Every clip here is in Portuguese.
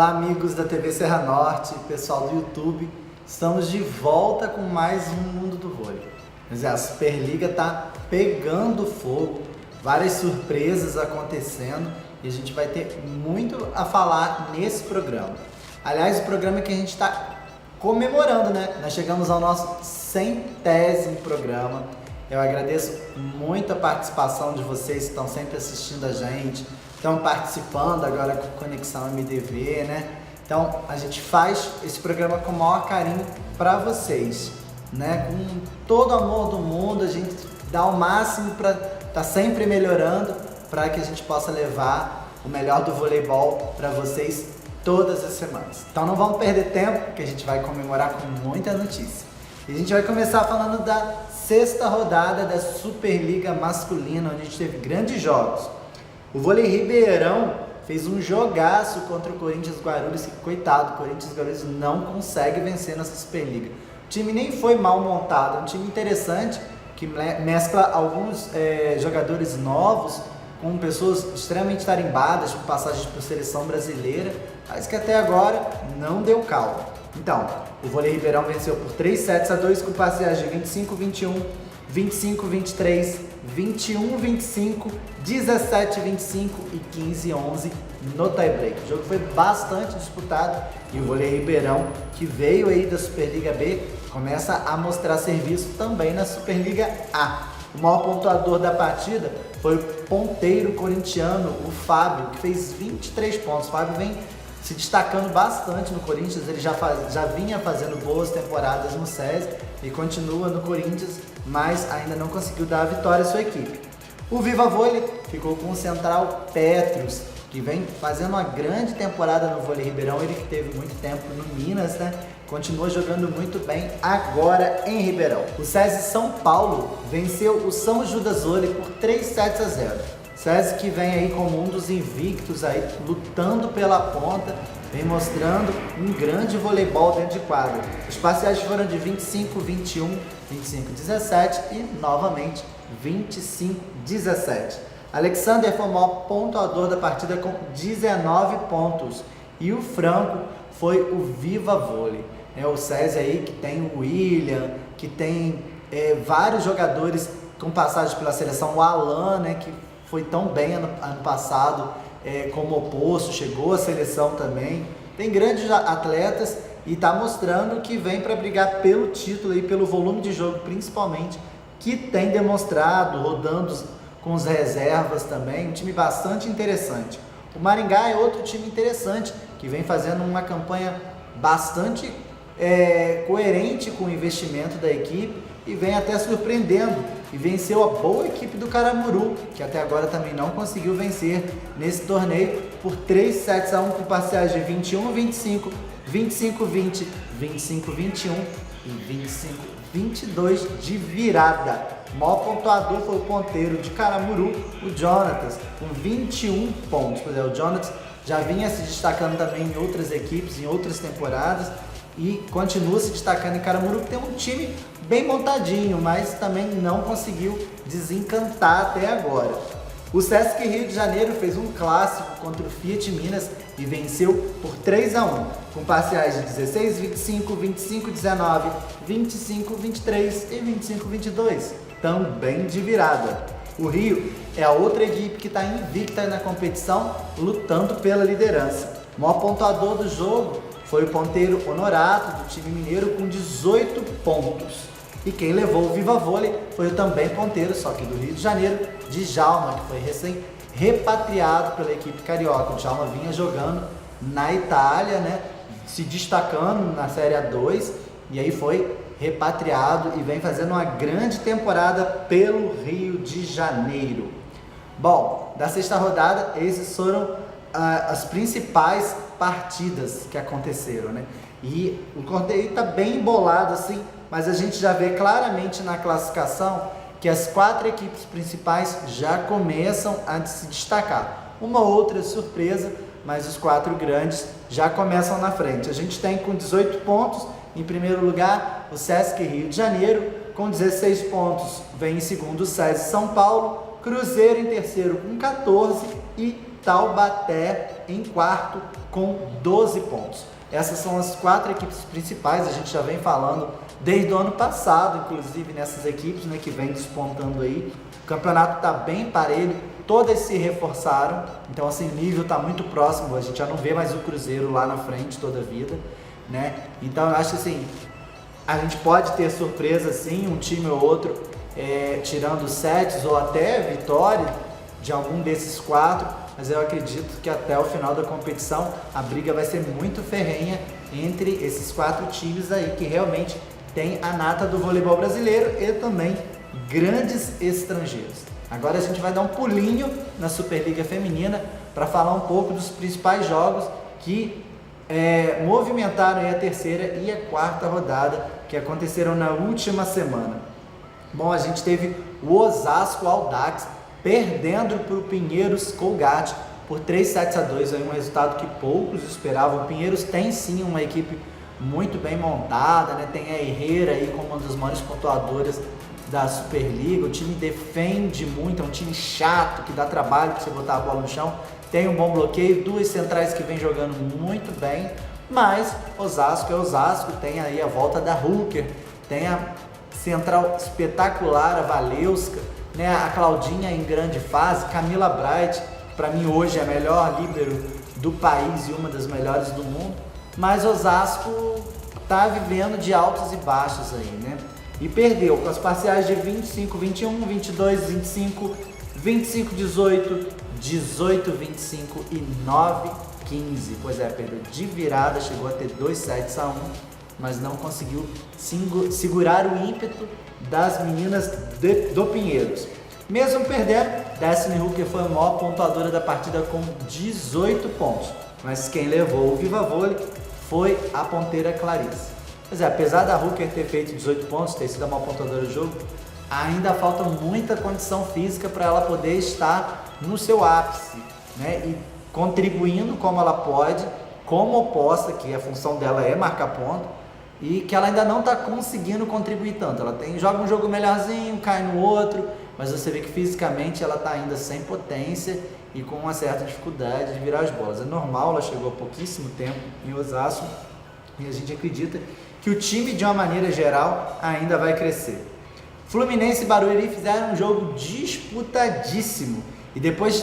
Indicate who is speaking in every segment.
Speaker 1: Olá amigos da TV Serra Norte, pessoal do YouTube, estamos de volta com mais um Mundo do Vôlei. A Superliga está pegando fogo, várias surpresas acontecendo e a gente vai ter muito a falar nesse programa. Aliás, o programa que a gente está comemorando, né? Nós chegamos ao nosso 100º programa. Eu agradeço muito a participação de vocês que estão sempre assistindo a gente, estão participando agora com Conexão MDV, né? Então, a gente faz esse programa com o maior carinho para vocês, né? Com todo o amor do mundo, a gente dá o máximo para estar sempre melhorando, para que a gente possa levar o melhor do voleibol para vocês todas as semanas. Então, não vamos perder tempo, que a gente vai comemorar com muita notícia. E a gente vai começar falando da 6ª rodada da Superliga Masculina, onde a gente teve grandes jogos. O Vôlei Ribeirão fez um jogaço contra o Corinthians Guarulhos, que coitado, o Corinthians Guarulhos não consegue vencer nessa Superliga. O time nem foi mal montado, é um time interessante, que mescla alguns jogadores novos, com pessoas extremamente tarimbadas, com passagens por seleção brasileira, mas que até agora não deu caldo. Então, o Vôlei Ribeirão venceu por 3-2 com parciais de 25-21, 25-23, 21-25, 17-25 e 15-11 no tie-break. O jogo foi bastante disputado e o Vôlei Ribeirão, que veio aí da Superliga B, começa a mostrar serviço também na Superliga A. O maior pontuador da partida foi o ponteiro corintiano, o Fábio, que fez 23 pontos. O Fábio vem se destacando bastante no Corinthians, ele já vinha fazendo boas temporadas no SESI e continua no Corinthians, mas ainda não conseguiu dar a vitória à sua equipe. O Viva Vôlei ficou com o central Petros, que vem fazendo uma grande temporada no Vôlei Ribeirão, ele que teve muito tempo no Minas, né? Continua jogando muito bem agora em Ribeirão. O SESI São Paulo venceu o São Judas Vôlei por 3-0. SESI que vem aí como um dos invictos aí, lutando pela ponta, vem mostrando um grande voleibol dentro de quadra. Os parciais foram de 25-21, 25-17 e novamente 25-17. Alexander foi o maior pontuador da partida com 19 pontos e o Franco foi o Viva Vôlei. O SESI aí que tem o William, que tem vários jogadores com passagem pela seleção, o Alan, né, que foi tão bem ano passado como oposto, chegou à seleção também. Tem grandes atletas e está mostrando que vem para brigar pelo título e pelo volume de jogo, principalmente, que tem demonstrado, rodando com as reservas também, um time bastante interessante. O Maringá é outro time interessante, que vem fazendo uma campanha bastante coerente com o investimento da equipe e vem até surpreendendo e venceu a boa equipe do Caramuru, que até agora também não conseguiu vencer nesse torneio por 3-1 com parciais de 21-25, 25-20, 25-21 e 25-22 de virada. O maior pontuador foi o ponteiro de Caramuru, o Jonatas, com 21 pontos. O Jonatas já vinha se destacando também em outras equipes, em outras temporadas, e continua se destacando em Caramuru, que tem um time bem montadinho, mas também não conseguiu desencantar até agora. O Sesc Rio de Janeiro fez um clássico contra o Fiat Minas e venceu por 3-1, com parciais de 16-25, 25-19, 25-23 e 25-22, também de virada. O Rio é a outra equipe que está invicta na competição, lutando pela liderança. O maior pontuador do jogo foi o ponteiro Honorato, do time mineiro, com 18 pontos. E quem levou o Viva Vôlei foi o também ponteiro, só que do Rio de Janeiro, Djalma, que foi recém-repatriado pela equipe carioca. O Djalma vinha jogando na Itália, né, se destacando na Série A2, e aí foi repatriado e vem fazendo uma grande temporada pelo Rio de Janeiro. Bom, da 6ª rodada, esses foram as principais partidas que aconteceram, né? E o torneio está bem embolado assim, mas a gente já vê claramente na classificação que as 4 equipes principais já começam a se destacar. Uma outra surpresa, mas os 4 grandes já começam na frente. A gente tem com 18 pontos, em primeiro lugar, o Sesc Rio de Janeiro, com 16 pontos vem em segundo o SESI São Paulo, Cruzeiro em terceiro com 14 e Taubaté em quarto com 12 pontos. Essas são as 4 equipes principais, a gente já vem falando desde o ano passado, inclusive nessas equipes, né, que vem despontando aí. O campeonato está bem parelho, todas se reforçaram, então assim, o nível está muito próximo, a gente já não vê mais o Cruzeiro lá na frente toda a vida, né? Então eu acho assim, a gente pode ter surpresa sim, um time ou outro tirando sets ou até vitória de algum desses 4, mas eu acredito que até o final da competição a briga vai ser muito ferrenha entre esses 4 times aí que realmente tem a nata do voleibol brasileiro e também grandes estrangeiros. Agora a gente vai dar um pulinho na Superliga Feminina para falar um pouco dos principais jogos que movimentaram a terceira e a quarta rodada que aconteceram na última semana. Bom, a gente teve o Osasco Audax perdendo para o Pinheiros Colgate por 3-2, um resultado que poucos esperavam. O Pinheiros tem sim uma equipe muito bem montada, né? Tem a Herrera aí como uma das maiores pontuadoras da Superliga, o time defende muito, é um time chato, que dá trabalho para você botar a bola no chão, tem um bom bloqueio, 2 centrais que vem jogando muito bem, mas Osasco é Osasco, tem aí a volta da Hooker, tem a central espetacular, a Valeuska, né? A Claudinha em grande fase, Camila Bright, para mim hoje é a melhor líbero do país e uma das melhores do mundo, mas Osasco está vivendo de altos e baixos aí, né? E perdeu com as parciais de 25-21, 22-25, 25-18, 18-25 e 9-15. Pois é, perdeu de virada, chegou a ter 2-1, mas não conseguiu segurar o ímpeto das meninas do Pinheiros. Mesmo perdendo, Destiny Hooker foi a maior pontuadora da partida com 18 pontos, mas quem levou o Viva Vôlei foi a ponteira Clarice. Pois é, apesar da Hooker ter feito 18 pontos, ter sido a maior pontuadora do jogo, ainda falta muita condição física para ela poder estar no seu ápice, né? E contribuindo como ela pode, como oposta, que a função dela é marcar ponto, e que ela ainda não está conseguindo contribuir tanto. Ela joga um jogo melhorzinho, cai no outro, mas você vê que fisicamente ela está ainda sem potência e com uma certa dificuldade de virar as bolas. É normal, ela chegou há pouquíssimo tempo em Osasco e a gente acredita que o time, de uma maneira geral, ainda vai crescer. Fluminense e Barueri fizeram um jogo disputadíssimo e depois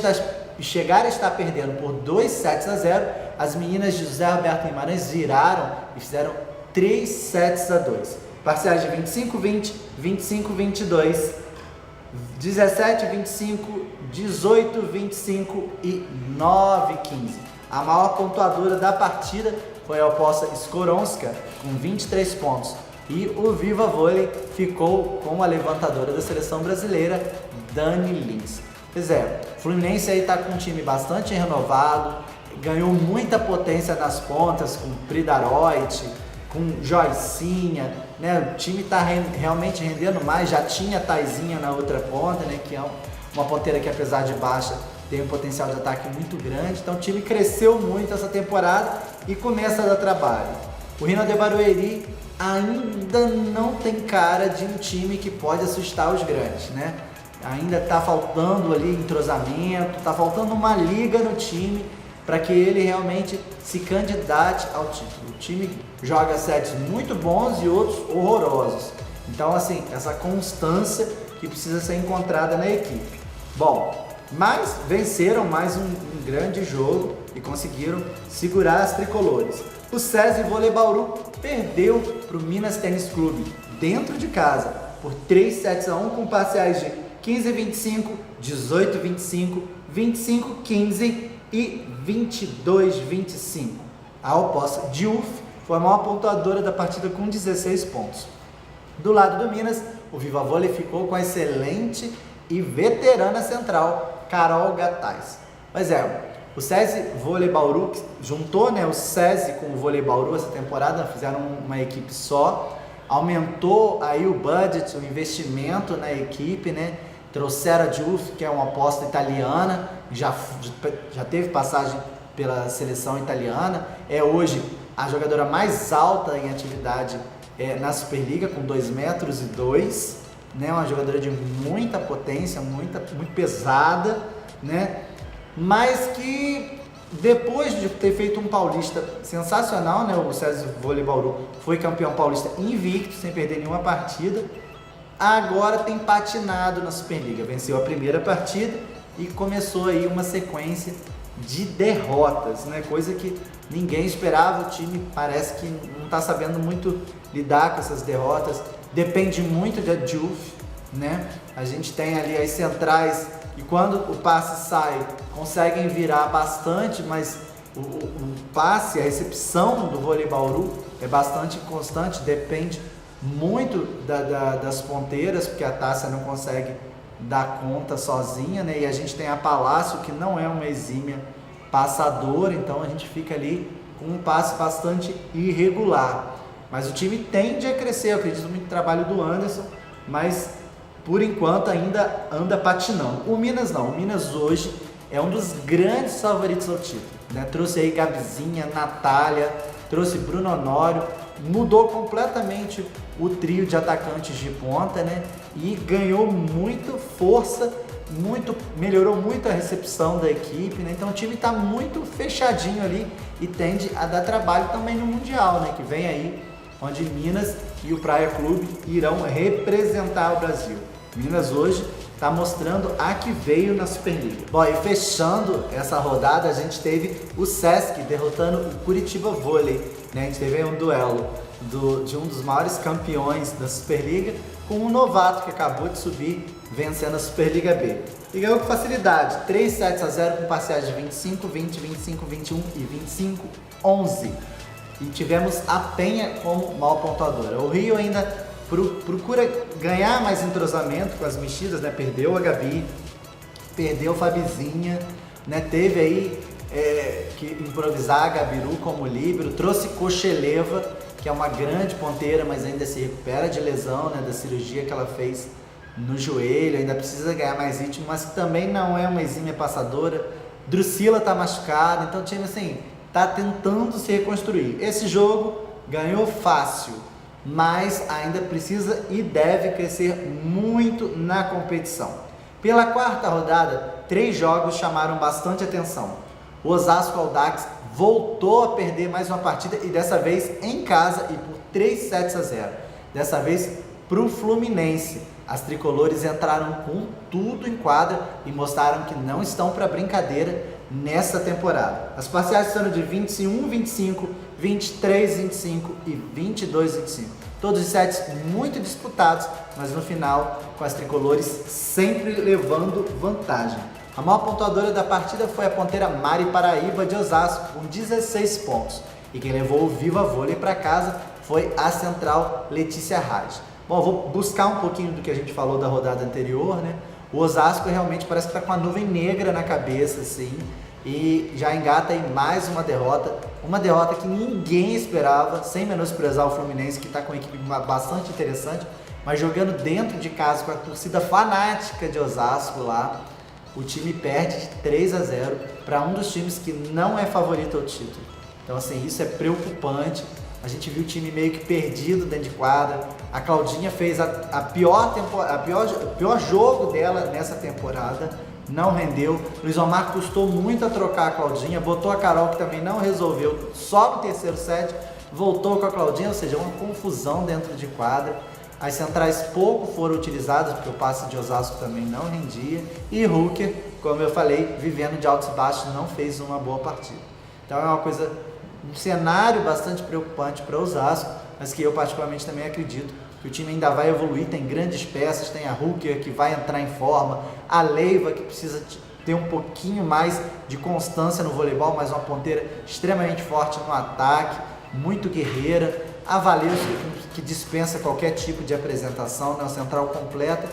Speaker 1: de chegar a estar perdendo por 2-0, as meninas de José Roberto Guimarães viraram e fizeram 3-2. Parciais de 25-20, 25-22, 17-25, 18-25 e 9-15. A maior pontuadora da partida foi a oposta Skoronska, com 23 pontos. E o Viva Vôlei ficou com a levantadora da seleção brasileira, Dani Lins. Pois é, o Fluminense aí está com um time bastante renovado, ganhou muita potência nas pontas, com Pridaroit, com Joicinha, né? O time está realmente rendendo mais, já tinha Taizinha na outra ponta, né? Que é uma ponteira que, apesar de baixa, tem um potencial de ataque muito grande. Então o time cresceu muito essa temporada e começa a dar trabalho. O Rino de Barueri ainda não tem cara de um time que pode assustar os grandes, né? Ainda está faltando ali entrosamento, está faltando uma liga no time para que ele realmente se candidate ao título. O time joga sets muito bons e outros horrorosos. Então, assim, essa constância que precisa ser encontrada na equipe. Bom, mas venceram mais um grande jogo e conseguiram segurar as tricolores. O SESI Vôlei Bauru perdeu para o Minas Tênis Clube dentro de casa por 3-1 com parciais de 15-25, 18-25, 25-15 e 22-25. A oposta Diouf foi a maior pontuadora da partida com 16 pontos. Do lado do Minas, o Viva Vôlei ficou com a excelente e veterana central Carol Gattais. Pois é, o SESI Vôlei Bauru juntou, né, o SESI com o Vôlei Bauru essa temporada, fizeram uma equipe só, aumentou aí o budget, o investimento na equipe, né? Trouxeram a Diouf, que é uma aposta italiana, já teve passagem pela seleção italiana, é hoje a jogadora mais alta em atividade na Superliga, com 2,2 metros, né? Uma jogadora de muita potência, muito pesada, né? mas que depois de ter feito um paulista sensacional, né, o César Vôlei Bauru foi campeão paulista invicto, sem perder nenhuma partida, agora tem patinado na Superliga, venceu a primeira partida e começou aí uma sequência de derrotas, né, coisa que ninguém esperava. O time parece que não está sabendo muito lidar com essas derrotas, depende muito da Juf, né, a gente tem ali as centrais e quando o passe sai, conseguem virar bastante, mas o passe, a recepção do Vôlei Bauru é bastante constante, depende muito das ponteiras, porque a Tássia não consegue dar conta sozinha, né? E a gente tem a Palácio, que não é uma exímia passadora, então a gente fica ali com um passe bastante irregular. Mas o time tende a crescer, eu acredito muito no trabalho do Anderson, mas por enquanto ainda anda patinando. O Minas não, o Minas hoje é um dos grandes favoritos ao título, né? Trouxe aí Gabizinha, Natália, trouxe Bruno Honório, mudou completamente o trio de atacantes de ponta, né? E ganhou muito força, melhorou muito a recepção da equipe, né? Então o time está muito fechadinho ali e tende a dar trabalho também no Mundial, né? Que vem aí, onde Minas e o Praia Clube irão representar o Brasil. Minas hoje está mostrando a que veio na Superliga. Bom, e fechando essa rodada, a gente teve o Sesc derrotando o Curitiba Vôlei, né? A gente teve aí um duelo de um dos maiores campeões da Superliga com um novato que acabou de subir, vencendo a Superliga B. E ganhou com facilidade, 3-7-0 com parciais de 25, 20, 25, 21 e 25, 11. E tivemos a Penha como maior pontuadora. O Rio ainda procura ganhar mais entrosamento com as mexidas, né? Perdeu a Gabi, perdeu a Fabizinha, né? Teve aí que improvisar a Gabiru como líbero, trouxe Cocheleva, que é uma grande ponteira, mas ainda se recupera de lesão, né? Da cirurgia que ela fez no joelho, ainda precisa ganhar mais ritmo, mas também não é uma exímia passadora. Drusila tá machucada, então o time assim tá tentando se reconstruir. Esse jogo ganhou fácil, mas ainda precisa e deve crescer muito na competição. Pela quarta rodada, 3 jogos chamaram bastante atenção. O Osasco Audax voltou a perder mais uma partida e dessa vez em casa e por 3-0. Dessa vez para o Fluminense. As tricolores entraram com tudo em quadra e mostraram que não estão para brincadeira nessa temporada. As parciais são de 21-25, 23-25 e 22-25. Todos os sets muito disputados, mas no final com as tricolores sempre levando vantagem. A maior pontuadora da partida foi a ponteira Mari Paraíba de Osasco, com 16 pontos. E quem levou o Viva Vôlei para casa foi a central Letícia Raj. Bom, eu vou buscar um pouquinho do que a gente falou da rodada anterior, né? O Osasco realmente parece que está com uma nuvem negra na cabeça, assim, e já engata aí mais uma derrota que ninguém esperava, sem menosprezar o Fluminense, que está com uma equipe bastante interessante, mas jogando dentro de casa com a torcida fanática de Osasco lá, o time perde de 3-0 para um dos times que não é favorito ao título. Então, assim, isso é preocupante. A gente viu o time meio que perdido dentro de quadra. A Claudinha fez o pior jogo dela nessa temporada, não rendeu. Luiz Omar custou muito a trocar a Claudinha, botou a Carol, que também não resolveu, só no terceiro set, voltou com a Claudinha, ou seja, uma confusão dentro de quadra. As centrais pouco foram utilizadas, porque o passe de Osasco também não rendia. E Hooker, como eu falei, vivendo de altos e baixos, não fez uma boa partida. Então é uma coisa, um cenário bastante preocupante para Osasco, mas que eu particularmente também acredito que o time ainda vai evoluir. Tem grandes peças, tem a Hooker que vai entrar em forma, a Leiva que precisa ter um pouquinho mais de constância no voleibol, mas uma ponteira extremamente forte no ataque, muito guerreira. A Valeu, que dispensa qualquer tipo de apresentação, né? Uma central completa.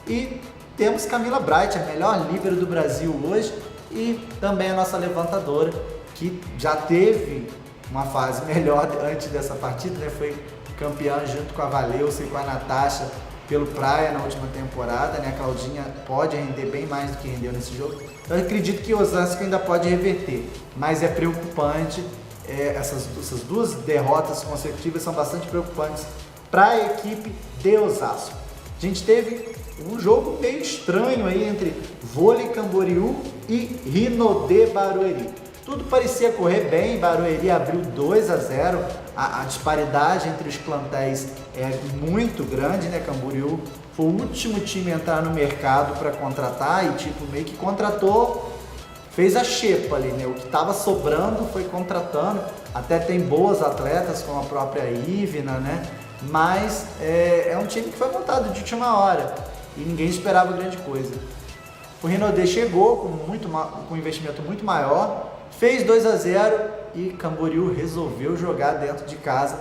Speaker 1: E temos Camila Bright, a melhor líbero do Brasil hoje, e também a nossa levantadora, que já teve uma fase melhor antes dessa partida, né? Foi campeã junto com a Valeuce e com a Natasha pelo Praia na última temporada, né? A Claudinha pode render bem mais do que rendeu nesse jogo. Eu acredito que o Osasco ainda pode reverter, mas é preocupante. Essas 2 derrotas consecutivas são bastante preocupantes para a equipe de Osasco. A gente teve um jogo meio estranho aí entre Vôlei Camboriú e Rinodê Barueri. Tudo parecia correr bem, Barueri abriu 2-0, a disparidade entre os plantéis é muito grande, né? Camboriú foi o último time a entrar no mercado para contratar e tipo meio que contratou, fez a xepa ali, né? O que estava sobrando foi contratando, até tem boas atletas como a própria Ivna, né? Mas é um time que foi montado de última hora e ninguém esperava grande coisa. O Rinodê chegou com um investimento muito maior, fez 2-0 e Camboriú resolveu jogar dentro de casa,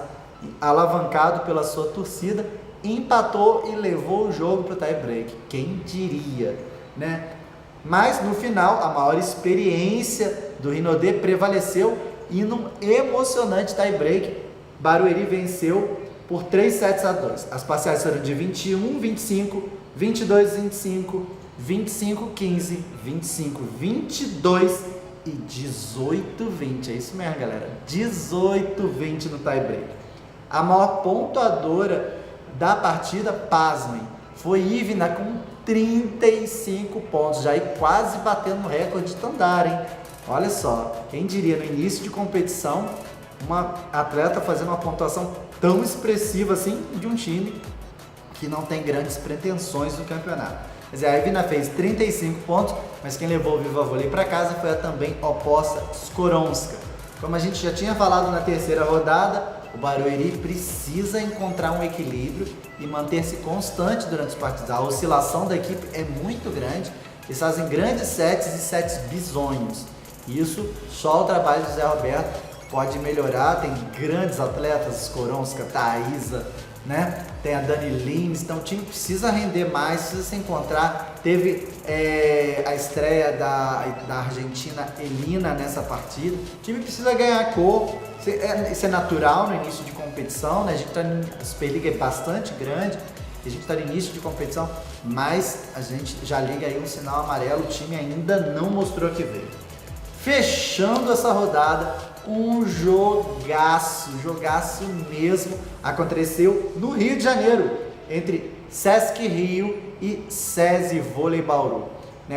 Speaker 1: alavancado pela sua torcida, empatou e levou o jogo para o tie-break. Quem diria, né? Mas no final, a maior experiência do Rinodê prevaleceu e num emocionante tie-break, Barueri venceu por 3-2. As parciais foram de 21-25, 22-25, 25-15, 25-22 e 18-20. É isso mesmo, galera. 18-20 no tie-break. A maior pontuadora da partida, pasmem, foi Ivna com 35 pontos, já aí quase batendo o recorde de Tandara, hein? Olha só, quem diria no início de competição, uma atleta fazendo uma pontuação tão expressiva assim de um time que não tem grandes pretensões no campeonato. Quer dizer, a Ivna fez 35 pontos, mas quem levou o Viva Vôlei para casa foi a também oposta Skoronska. Como a gente já tinha falado na terceira rodada, o Barueri precisa encontrar um equilíbrio e manter-se constante durante os partidos. A oscilação da equipe é muito grande, eles fazem grandes sets e sets bizonhos. Isso só o trabalho do Zé Roberto pode melhorar. Tem grandes atletas, Skoronska, Thaisa, né? Tem a Dani Lins, então o time precisa render mais, precisa se encontrar. Teve a estreia da Argentina Elina nessa partida. O time precisa ganhar corpo, isso é natural no início de competição, né? A Superliga é bastante grande, a gente está no início de competição, mas a gente já liga aí um sinal amarelo, o time ainda não mostrou que veio. Fechando essa rodada, um jogaço mesmo, aconteceu no Rio de Janeiro, entre Sesc Rio e SESI Vôlei Bauru.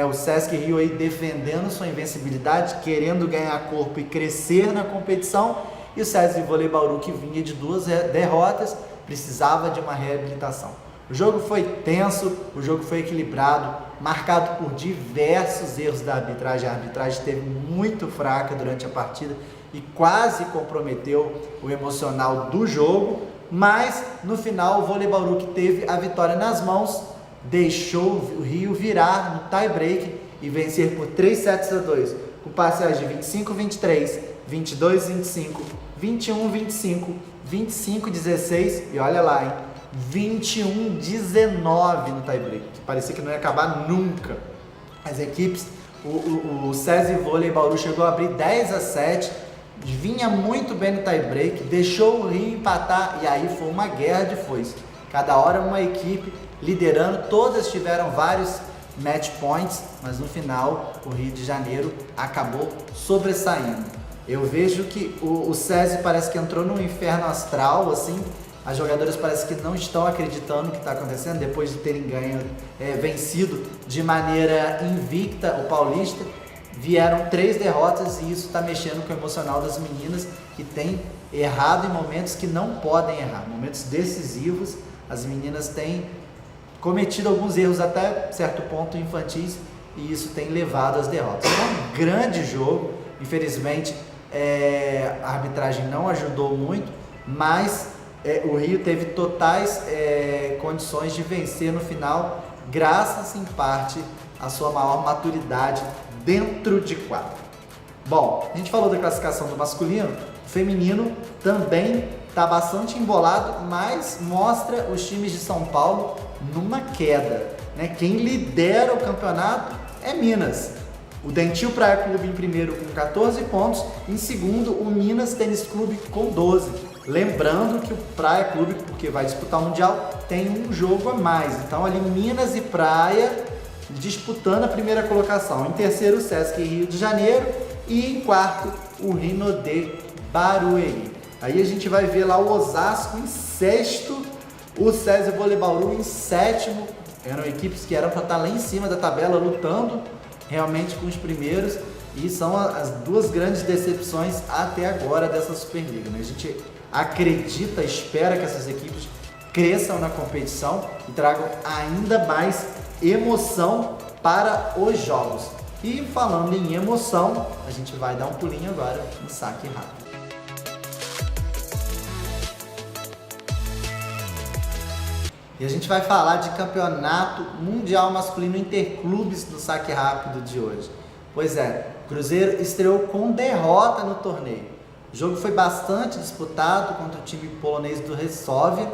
Speaker 1: O Sesc Rio aí defendendo sua invencibilidade, querendo ganhar corpo e crescer na competição, e o SESI Vôlei Bauru, que vinha de 2 derrotas, precisava de uma reabilitação. O jogo foi tenso, o jogo foi equilibrado, marcado por diversos erros da arbitragem. A arbitragem esteve muito fraca durante a partida e quase comprometeu o emocional do jogo, mas no final o Vôlei Bauru, que teve a vitória nas mãos, deixou o Rio virar no tie-break e vencer por 3-2, com parciais de 25-23, 22-25, 21-25, 25-16 e olha lá, hein? 21-19 no tie-break, que parecia que não ia acabar nunca. As equipes, o SESI Vôlei Bauru chegou a abrir 10-7, vinha muito bem no tie-break, deixou o Rio empatar e aí foi uma guerra de foice. Cada hora uma equipe liderando, todas tiveram vários match points, mas no final o Rio de Janeiro acabou sobressaindo. Eu vejo que o SESI parece que entrou num inferno astral, assim. As jogadoras parece que não estão acreditando no que está acontecendo depois de terem vencido de maneira invicta o Paulista. Vieram 3 derrotas e isso está mexendo com o emocional das meninas, que têm errado em momentos que não podem errar, momentos decisivos. As meninas têm cometido alguns erros até certo ponto infantis e isso tem levado às derrotas. Foi um grande jogo, infelizmente a arbitragem não ajudou muito, mas o Rio teve totais condições de vencer no final, graças em parte à sua maior maturidade dentro de quadra. Bom, a gente falou da classificação do masculino, o feminino também está bastante embolado, mas mostra os times de São Paulo numa queda, né? Quem lidera o campeonato é Minas. O Dentil Praia Clube em primeiro com 14 pontos, em segundo o Minas Tênis Clube com 12. Lembrando que o Praia Clube, porque vai disputar o Mundial, tem um jogo a mais. Então ali Minas e Praia disputando a primeira colocação. Em terceiro o Sesc Rio de Janeiro e em quarto o Rinodê Barueri. Aí a gente vai ver lá o Osasco em sexto, o SESI Vôlei Bauru em sétimo, Eram equipes que eram para estar lá em cima da tabela, lutando realmente com os primeiros, e são as duas grandes decepções até agora dessa Superliga, né? A gente acredita, espera que essas equipes cresçam na competição e tragam ainda mais emoção para os jogos. E falando em emoção, a gente vai dar um pulinho agora no saque rápido. E a gente vai falar de campeonato mundial masculino interclubes do saque rápido de hoje. Pois é, o Cruzeiro estreou com derrota no torneio. O jogo foi bastante disputado contra o time polonês do Resovia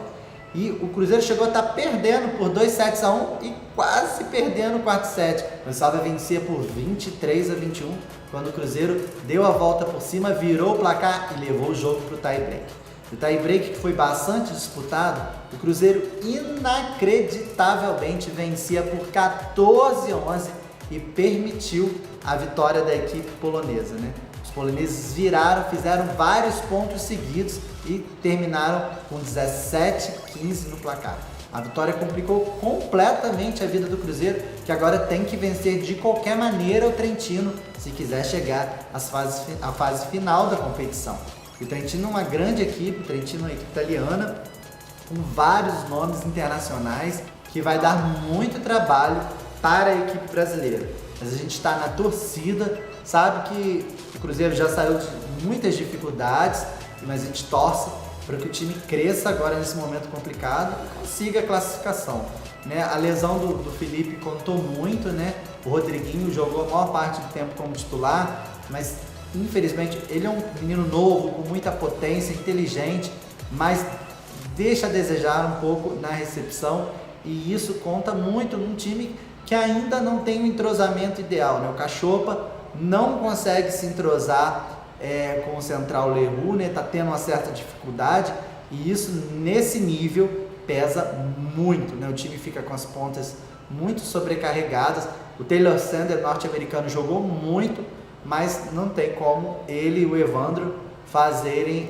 Speaker 1: e o Cruzeiro chegou a estar perdendo por 2-1 e quase perdendo o quarto set. O Resovia vencia por 23-21 quando o Cruzeiro deu a volta por cima, virou o placar e levou o jogo para o tie-break. O tie-break, que foi bastante disputado, o Cruzeiro inacreditavelmente vencia por 14-11 e permitiu a vitória da equipe polonesa, né? Os poloneses viraram, fizeram vários pontos seguidos e terminaram com 17-15 no placar. A vitória complicou completamente a vida do Cruzeiro, que agora tem que vencer de qualquer maneira o Trentino se quiser chegar à fase final da competição. O Trentino é uma grande equipe, o Trentino é uma equipe italiana, com vários nomes internacionais, que vai dar muito trabalho para a equipe brasileira. Mas a gente está na torcida, sabe que o Cruzeiro já saiu de muitas dificuldades, mas a gente torce para que o time cresça agora nesse momento complicado e consiga a classificação, né? A lesão do Felipe contou muito, né? O Rodriguinho jogou a maior parte do tempo como titular, mas infelizmente ele é um menino novo, com muita potência, inteligente, mas deixa a desejar um pouco na recepção, e isso conta muito num time que ainda não tem um entrosamento ideal, né? O Cachopa não consegue se entrosar com o central Leroux, né? Tá tendo uma certa dificuldade, e isso nesse nível pesa muito, né? O time fica com as pontas muito sobrecarregadas. O Taylor Sander, norte-americano, jogou muito, mas não tem como ele e o Evandro fazerem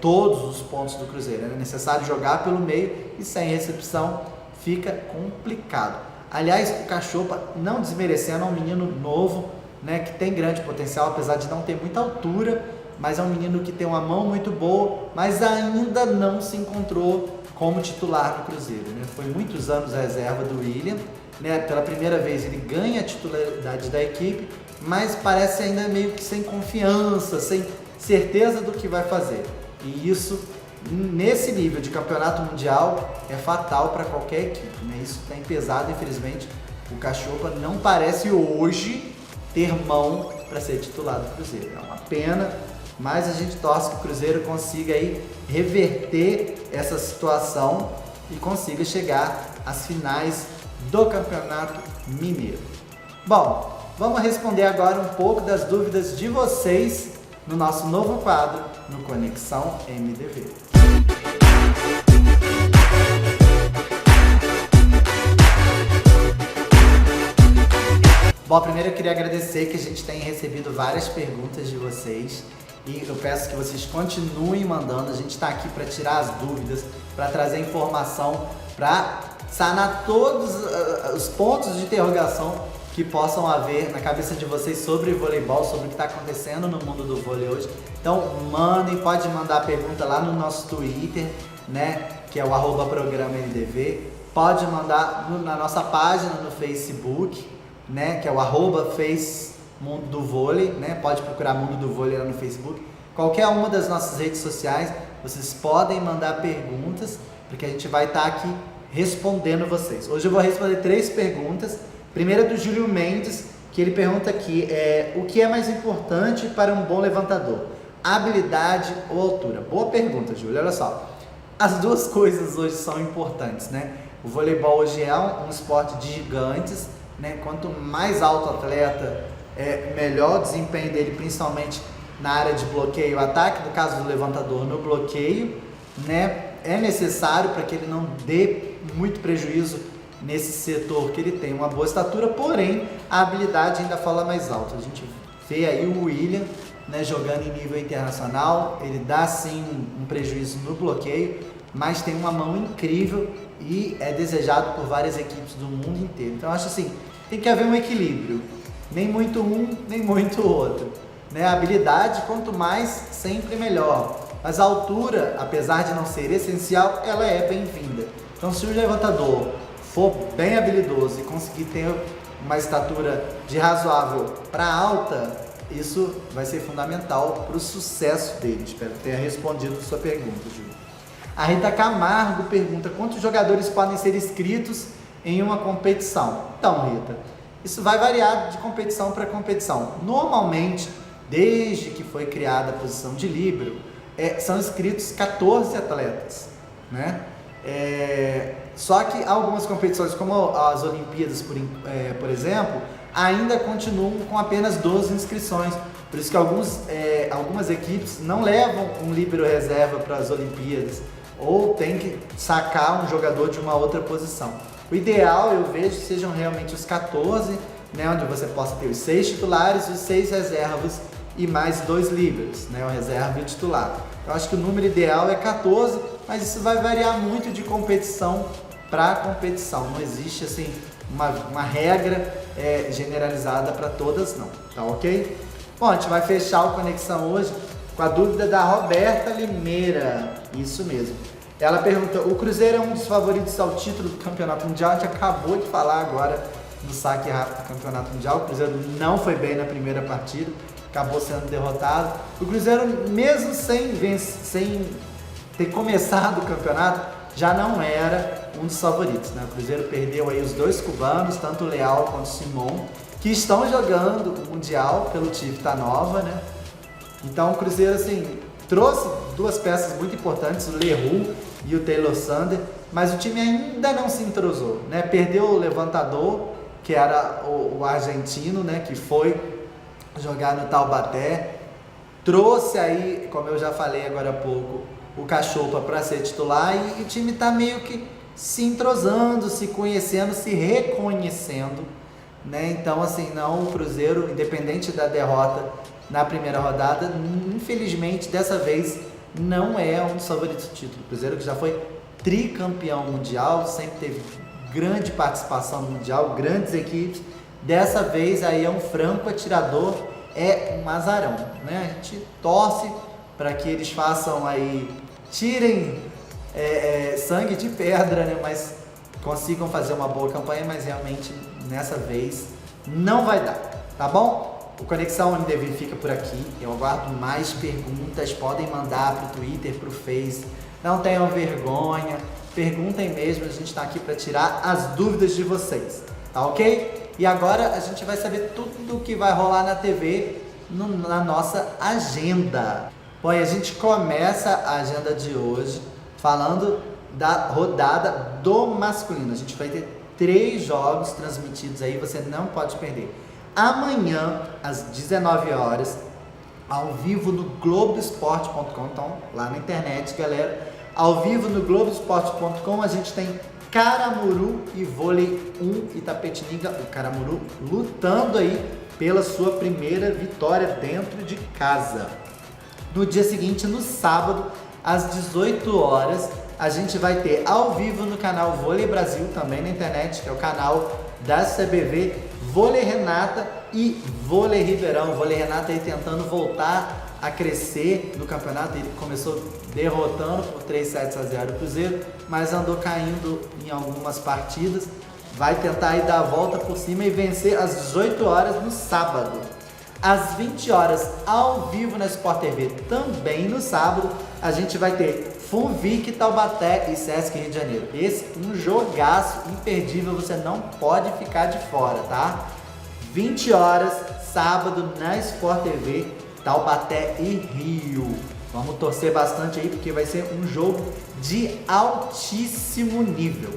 Speaker 1: todos os pontos do Cruzeiro. É necessário jogar pelo meio e sem recepção fica complicado. Aliás, o Cachopa, não desmerecendo, é um menino novo, né, que tem grande potencial, apesar de não ter muita altura, mas é um menino que tem uma mão muito boa, mas ainda não se encontrou como titular no Cruzeiro, né? Foi muitos anos a reserva do William, né? Pela primeira vez ele ganha a titularidade da equipe, mas parece ainda meio que sem confiança, sem certeza do que vai fazer. E isso, nesse nível de campeonato mundial, é fatal para qualquer equipe, né? Isso tem pesado, infelizmente. O Cachopa não parece hoje ter mão para ser titular do Cruzeiro. É uma pena, mas a gente torce que o Cruzeiro consiga aí reverter essa situação e consiga chegar às finais do Campeonato Mineiro. Bom, vamos responder agora um pouco das dúvidas de vocês no nosso novo quadro no Conexão MDV. Bom, primeiro eu queria agradecer que a gente tem recebido várias perguntas de vocês e eu peço que vocês continuem mandando. A gente está aqui para tirar as dúvidas, para trazer informação, para sanar todos os pontos de interrogação que possam haver na cabeça de vocês sobre voleibol, sobre o que está acontecendo no mundo do vôlei hoje. Então mandem, pode mandar pergunta lá no nosso Twitter, né, que é o @programamdv. Pode mandar na nossa página no Facebook, né, que é o @face Mundo do Vôlei, né? Pode procurar Mundo do Vôlei lá no Facebook. Qualquer uma das nossas redes sociais, vocês podem mandar perguntas, porque a gente vai estar aqui respondendo vocês. Hoje eu vou responder 3 perguntas. Primeira do Júlio Mendes, que ele pergunta aqui, o que é mais importante para um bom levantador? Habilidade ou altura? Boa pergunta, Júlio. Olha só, as duas coisas hoje são importantes, né? O voleibol hoje é um esporte de gigantes, né? Quanto mais alto o atleta, melhor o desempenho dele, principalmente na área de bloqueio e ataque. No caso do levantador, no bloqueio, né? É necessário para que ele não dê muito prejuízo nesse setor, que ele tem uma boa estatura, porém a habilidade ainda fala mais alto. A gente vê aí o William, né, jogando em nível internacional, ele dá sim um prejuízo no bloqueio, mas tem uma mão incrível e é desejado por várias equipes do mundo inteiro. Então eu acho assim, tem que haver um equilíbrio, nem muito um, nem muito outro, né? A habilidade, quanto mais, sempre melhor, mas a altura, apesar de não ser essencial, ela é bem-vinda. Então se o levantador for bem habilidoso e conseguir ter uma estatura de razoável para alta, isso vai ser fundamental para o sucesso dele. Espero ter respondido a sua pergunta, Júlio. A Rita Camargo pergunta: quantos jogadores podem ser inscritos em uma competição? Então, Rita, isso vai variar de competição para competição. Normalmente, desde que foi criada a posição de líbero, são inscritos 14 atletas, né? Só que algumas competições, como as Olimpíadas, por exemplo, ainda continuam com apenas 12 inscrições. Por isso que algumas equipes não levam um líbero reserva para as Olimpíadas, ou tem que sacar um jogador de uma outra posição. O ideal, eu vejo, que sejam realmente os 14, né, onde você possa ter os 6 titulares, os 6 reservas e mais 2 líberos, né, o reserva e o titular. Eu acho que o número ideal é 14, mas isso vai variar muito de competição para competição. Não existe assim uma regra generalizada para todas, não. Tá ok? Bom, a gente vai fechar o Conexão hoje com a dúvida da Roberta Limeira. Isso mesmo. Ela pergunta: o Cruzeiro é um dos favoritos ao título do Campeonato Mundial? A gente acabou de falar agora no saque rápido do Campeonato Mundial. O Cruzeiro não foi bem na primeira partida, acabou sendo derrotado. O Cruzeiro, mesmo sem ter começado o campeonato, já não era um dos favoritos, né? O Cruzeiro perdeu aí os 2 cubanos, tanto o Leal quanto o Simon, que estão jogando o Mundial pelo Tivita Nova, né? Então o Cruzeiro, assim, trouxe 2 peças muito importantes, o Leroux e o Taylor Sander, mas o time ainda não se entrosou, né? Perdeu o levantador, que era o argentino, né? Que foi jogar no Taubaté. Trouxe aí, como eu já falei agora há pouco, o Cachopa para ser titular, e o time está meio que se entrosando, se conhecendo, se reconhecendo, né? Então, assim, não, o Cruzeiro, independente da derrota na primeira rodada, infelizmente, dessa vez, não é um dos favoritos do título. O Cruzeiro, que já foi tricampeão mundial, sempre teve grande participação no Mundial, grandes equipes, dessa vez aí é um franco atirador, é um azarão, né? A gente torce para que eles façam aí, tirem sangue de pedra, né? Mas consigam fazer uma boa campanha, mas realmente nessa vez não vai dar, tá bom? O Conexão MDV fica por aqui. Eu aguardo mais perguntas, podem mandar para o Twitter, para o Face, não tenham vergonha, perguntem mesmo, a gente está aqui para tirar as dúvidas de vocês, tá ok? E agora a gente vai saber tudo o que vai rolar na TV na nossa agenda. Bom, e a gente começa a agenda de hoje falando da rodada do masculino. A gente vai ter 3 jogos transmitidos aí, você não pode perder. Amanhã, às 19 horas, ao vivo no Globoesporte.com, então lá na internet, galera, ao vivo no Globoesporte.com, a gente tem Caramuru e Vôlei 1 Itapetininga, o Caramuru lutando aí pela sua primeira vitória dentro de casa. No dia seguinte, no sábado, às 18 horas, a gente vai ter ao vivo no canal Vôlei Brasil, também na internet, que é o canal da CBV, Vôlei Renata e Vôlei Ribeirão. Vôlei Renata aí tentando voltar a crescer no campeonato. Ele começou derrotando por 3-0 o Cruzeiro, mas andou caindo em algumas partidas. Vai tentar aí dar a volta por cima e vencer às 18 horas no sábado. Às 20 horas, ao vivo na Sport TV, também no sábado, a gente vai ter Funvic, Taubaté e Sesc Rio de Janeiro. Esse um jogaço imperdível, você não pode ficar de fora, tá? 20 horas, sábado, na Sport TV, Taubaté e Rio. Vamos torcer bastante aí, porque vai ser um jogo de altíssimo nível.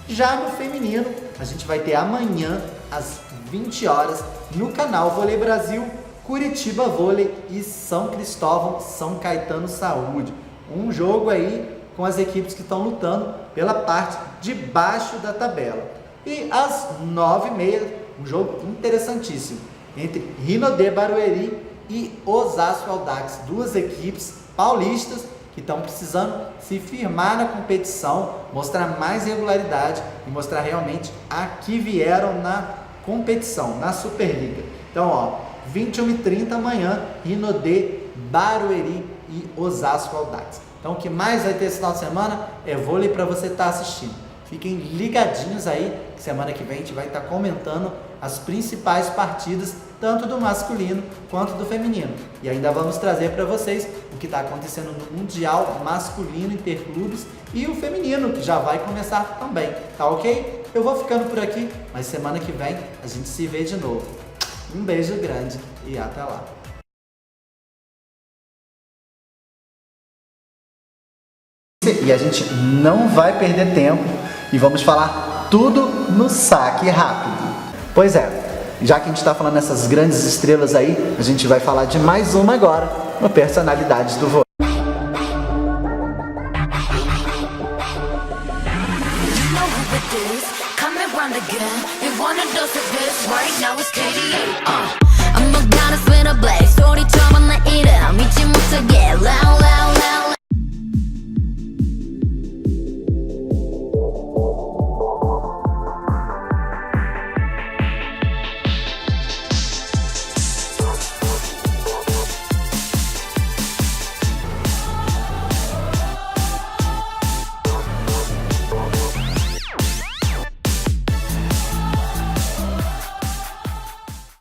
Speaker 1: Já no feminino, a gente vai ter amanhã, às 20 horas, no canal Vôlei Brasil, Curitiba Vôlei e São Cristóvão, São Caetano Saúde. Um jogo aí com as equipes que estão lutando pela parte de baixo da tabela. E às 9h30, um jogo interessantíssimo entre Rinodê Barueri e Osasco Audax, 2 equipes paulistas que estão precisando se firmar na competição, mostrar mais regularidade e mostrar realmente a que vieram na competição, na Superliga. Então, ó, 21h30 amanhã, Rinodê, Barueri e Osasco Audax. Então, o que mais vai ter esse final de semana é vôlei para você estar assistindo. Fiquem ligadinhos aí, que semana que vem a gente vai estar comentando as principais partidas, tanto do masculino quanto do feminino. E ainda vamos trazer para vocês o que está acontecendo no Mundial Masculino Interclubes e o feminino, que já vai começar também, tá ok? Eu vou ficando por aqui, mas semana que vem a gente se vê de novo. Um beijo grande e até lá! E a gente não vai perder tempo e vamos falar tudo no saque rápido. Pois é, já que a gente está falando dessas grandes estrelas aí, a gente vai falar de mais uma agora, no Personalidades do Vôlei.
Speaker 2: I'm a goddess with a blaze, 소리처럼 나 이름 잊지 못하게 loud loud